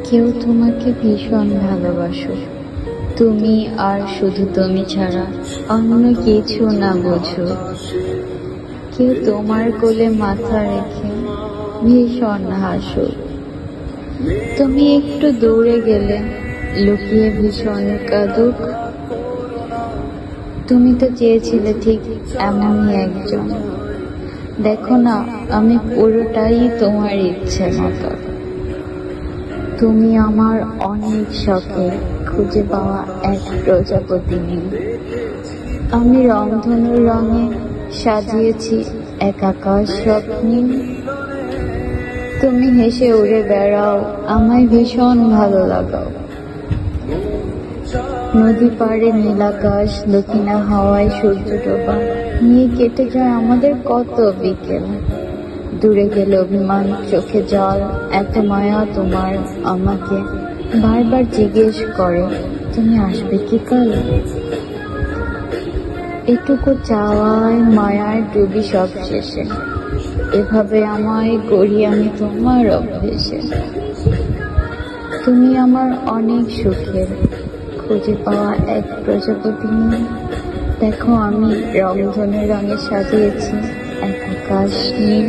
কেউ তোমাকে ভীষণ ভালোবাসো, তুমি আর শুধু তুমি ছাড়া অন্য কিছু না বোঝো। কেউ তোমার কোলে মাথা রেখে ভীষণ হাসো, তুমি একটু দৌড়ে গেলে লুকিয়ে ভীষণ কাঁদুক। তুমি তো চেয়েছিলে ঠিক এমনই একজন, দেখো না আমি পুরোটাই তোমার ইচ্ছে মতো। তুমি আমার অনেক শখে খুঁজে পাওয়া এক প্রজাপতি। আমি রংধনুর রঙে সাজিয়েছি এক আকাশ স্বপ্নে। তুমি হেসে উড়ে বেড়াও, আমায় ভীষণ ভালো লাগাও। নদী পাড়ে নীল আকাশ, দক্ষিণা হাওয়ায় সূর্য ডোবা নিয়ে কেটে যায় আমাদের কত বিকেল। দূরে গেলে অভিমান, চোখে জল, এত মায়া তোমার আমাকে বারবার জিজ্ঞেস করে তুমি আসবে কি কাল। এটুকু চাওয়ায় মায়ায় ডুবি সব শেষে, এভাবে আমায় গড়ি আমি তোমার অভ্যেসে। তুমি আমার অনেক সুখের খুঁজে পাওয়া এক প্রজাপতি। দেখো আমি রংধনুর রঙে সাজিয়েছি এক আকাশ নীল।